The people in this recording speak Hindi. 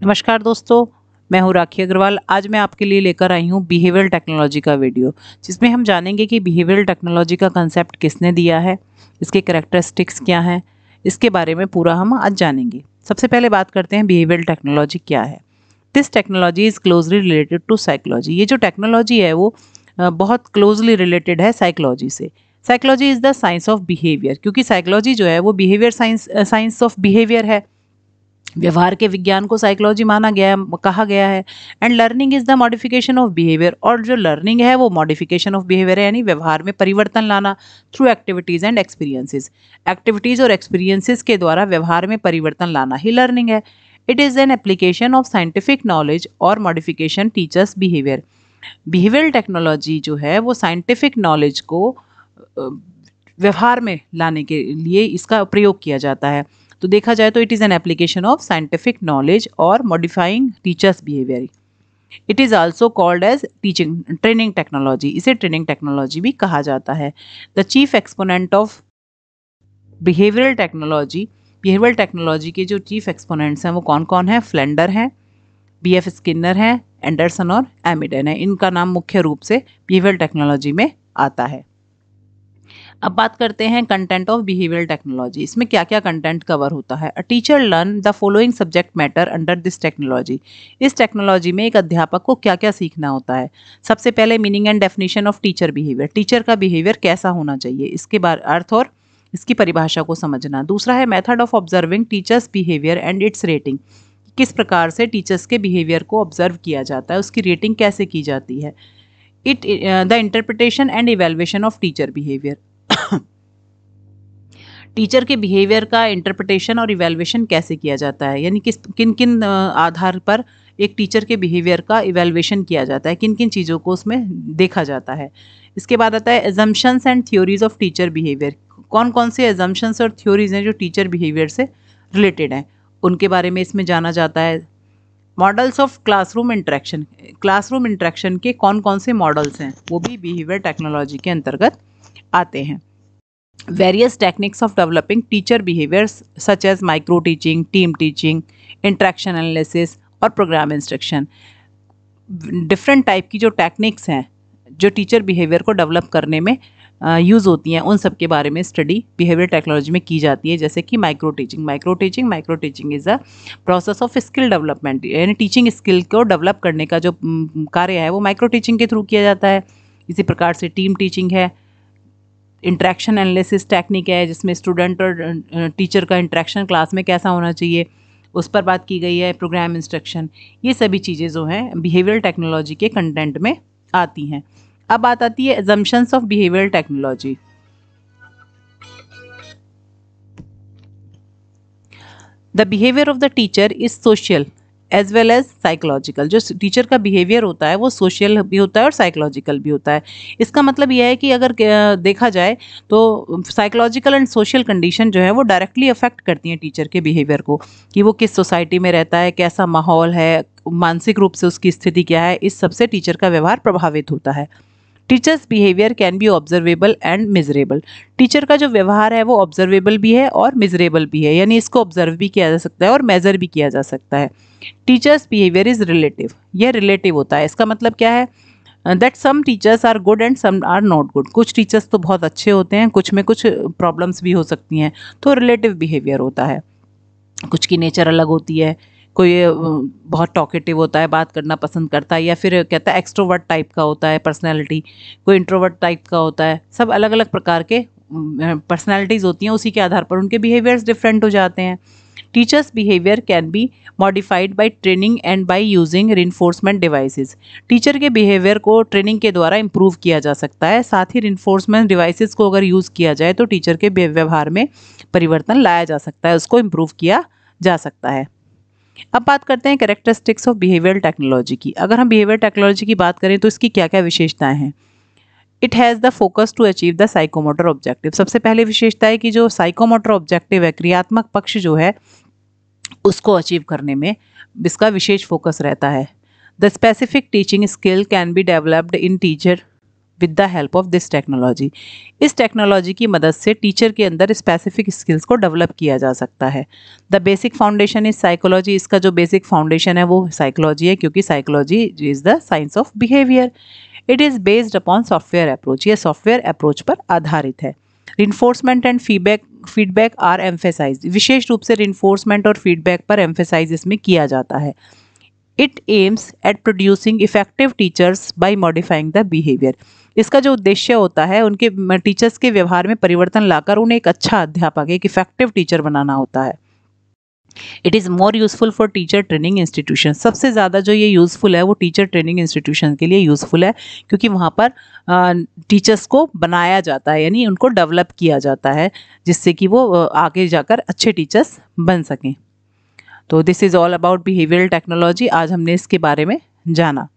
नमस्कार दोस्तों, मैं हूँ राखी अग्रवाल। आज मैं आपके लिए लेकर आई हूँ बिहेवियरल टेक्नोलॉजी का वीडियो, जिसमें हम जानेंगे कि बिहेवियरल टेक्नोलॉजी का कंसेप्ट किसने दिया है, इसके कैरेक्टरिस्टिक्स क्या हैं, इसके बारे में पूरा हम आज जानेंगे। सबसे पहले बात करते हैं बिहेवियरल टेक्नोलॉजी क्या है। This technology is closely related to psychology. ये जो टेक्नोलॉजी है वो बहुत क्लोजली रिलेटेड है साइकोलॉजी से। Psychology is the science of behaviour, क्योंकि साइकोलॉजी जो है वो बिहेवियर साइंस ऑफ बिहेवियर है। व्यवहार के विज्ञान को साइकोलॉजी माना गया है, कहा गया है। And learning is the modification of behaviour, और जो लर्निंग है वो मॉडिफिकेशन ऑफ बिहेवियर है, यानी व्यवहार में परिवर्तन लाना through activities and experiences. Activities और एक्सपीरियंसेस के द्वारा व्यवहार में परिवर्तन लाना ही लर्निंग है। It is an application of scientific knowledge और modification teachers behaviour. Behavioural technology जो है वो साइंटिफिक नॉलेज को व्यवहार में लाने के लिए इसका प्रयोग किया जाता है। तो देखा जाए तो it is an application of scientific knowledge और modifying teachers behaviour. It is also called as teaching training technology. इसे ट्रेनिंग टेक्नोलॉजी भी कहा जाता है। The chief exponent of behavioural technology के जो चीफ एक्सपोनेंट्स हैं वो कौन कौन है? फ्लेंडर हैं, BF स्किनर हैं, एंडरसन और एमिडन है। इनका नाम मुख्य रूप से बिहेवियरल टेक्नोलॉजी में आता है। अब बात करते हैं कंटेंट ऑफ बिहेवियरल टेक्नोलॉजी। इसमें क्या क्या कंटेंट कवर होता है? A teacher learn the following subject matter under this technology. इस टेक्नोलॉजी में एक अध्यापक को क्या क्या सीखना होता है? सबसे पहले meaning and definition of teacher behaviour. Teacher का बिहेवियर कैसा होना चाहिए, इसके बारे अर्थ और इसकी परिभाषा को समझना। दूसरा है method of observing teachers behaviour and it's rating. किस प्रकार से टीचर्स के बिहेवियर को ऑब्जर्व किया जाता है, उसकी रेटिंग कैसे की जाती है। The interpretation and evaluation of teacher behaviour. Teacher के बिहेवियर का इंटरप्रिटेशन और इवेल्युएशन कैसे किया जाता है, यानी किन किन आधार पर एक टीचर के बिहेवियर का इवेल्युएशन किया जाता है, किन किन चीज़ों को उसमें देखा जाता है। इसके बाद आता है assumptions and theories of teacher behaviour. कौन कौन से एजम्पशंस और थ्योरीज हैं जो टीचर बिहेवियर से रिलेटेड हैं, उनके बारे में इसमें जाना जाता है। Models of classroom interaction. Classroom interaction के कौन कौन से मॉडल्स हैं वो भी बिहेवियर टेक्नोलॉजी के अंतर्गत आते हैं। Various techniques of developing teacher behaviors such as micro teaching, team teaching, interaction analysis और program instruction। डिफरेंट टाइप की जो टेक्निक्स हैं जो टीचर बिहेवियर को डेवलप करने में यूज़ होती हैं, उन सब के बारे में स्टडी बिहेवियर टेक्नोलॉजी में की जाती है। जैसे कि micro teaching is a process of skill development, यानी टीचिंग स्किल को डेवलप करने का जो कार्य है वो माइक्रो टीचिंग के थ्रू किया जाता है। इसी प्रकार से टीम टीचिंग है। इंट्रैक्शन एनालिसिस टेक्निक है जिसमें स्टूडेंट और टीचर का इंट्रैक्शन क्लास में कैसा होना चाहिए उस पर बात की गई है। प्रोग्राम इंस्ट्रक्शन, ये सभी चीज़ें जो हैं बिहेवियरल टेक्नोलॉजी के कंटेंट में आती हैं। अब बात आती है assumptions of behavioural technology. The behaviour of the teacher is social as well as psychological. जो टीचर का बिहेवियर होता है वो सोशल भी होता है और साइकोलॉजिकल भी होता है। इसका मतलब यह है कि अगर देखा जाए तो साइकोलॉजिकल एंड सोशल कंडीशन जो है वो डायरेक्टली अफेक्ट करती हैं टीचर के बिहेवियर को, कि वो किस सोसाइटी में रहता है, कैसा माहौल है, मानसिक रूप से उसकी स्थिति क्या है, इस सबसे टीचर का व्यवहार प्रभावित होता है। Teachers behaviour can be observable and miserable. Teacher का जो व्यवहार है वो ऑब्जर्वेबल भी है और मिजरेबल भी है, यानी इसको ऑब्जर्व भी किया जा सकता है और मेजर भी किया जा सकता है। Teachers behaviour is relative. यह रिलेटिव होता है। इसका मतलब क्या है? That some teachers are good and some are not good. कुछ टीचर्स तो बहुत अच्छे होते हैं, कुछ में कुछ प्रॉब्लम्स भी हो सकती हैं, तो रिलेटिव बिहेवियर होता है। कुछ की नेचर अलग होती है, कोई बहुत टॉकेटिव होता है, बात करना पसंद करता है, या फिर कहता है एक्सट्रोवर्ट टाइप का होता है पर्सनैलिटी, कोई इंट्रोवर्ट टाइप का होता है। सब अलग अलग प्रकार के पर्सनैलिटीज़ होती हैं, उसी के आधार पर उनके बिहेवियर्स डिफरेंट हो जाते हैं। Teachers behaviour can be modified by training and by using reinforcement devices. Teacher के बिहेवियर को ट्रेनिंग के द्वारा इम्प्रूव किया जा सकता है। साथ ही रिइंफोर्समेंट डिवाइसेस को अगर यूज़ किया जाए तो टीचर के व्यवहार में परिवर्तन लाया जा सकता है, उसको इम्प्रूव किया जा सकता है। अब बात करते हैं कैरेक्टरिस्टिक्स ऑफ बिहेवियरल टेक्नोलॉजी की। अगर हम बिहेवियर टेक्नोलॉजी की बात करें तो इसकी क्या क्या विशेषताएं हैं? It has the focus to achieve the psychomotor objective. सबसे पहले विशेषता है कि जो साइकोमोटर ऑब्जेक्टिव है, क्रियात्मक पक्ष जो है, उसको अचीव करने में इसका विशेष फोकस रहता है। The specific teaching skill can be developed in teacher with the help of this technology. इस टेक्नोलॉजी की मदद से टीचर के अंदर स्पेसिफिक स्किल्स को डेवलप किया जा सकता है। The basic foundation is psychology. इसका जो बेसिक फाउंडेशन है वो साइकोलॉजी है, क्योंकि psychology is the science of behaviour. It is based upon software approach. ये सॉफ्टवेयर अप्रोच पर आधारित है। Reinforcement and feedback are emphasised. विशेष रूप से रिइंफोर्समेंट और फीडबैक पर एम्फेसाइज इसमें किया जाता है। It aims at producing effective teachers by modifying the behaviour. इसका जो उद्देश्य होता है उनके टीचर्स के व्यवहार में परिवर्तन लाकर उन्हें एक अच्छा अध्यापक, एक इफेक्टिव टीचर बनाना होता है। It is more useful for teacher training institution. सबसे ज़्यादा जो ये यूज़फुल है वो टीचर ट्रेनिंग इंस्टीट्यूशन के लिए यूज़फुल है, क्योंकि वहाँ पर टीचर्स को बनाया जाता है, यानी उनको डेवलप किया जाता है, जिससे कि वो आगे जाकर अच्छे टीचर्स बन सकें। तो this is all about behavioural technology. आज हमने इसके बारे में जाना।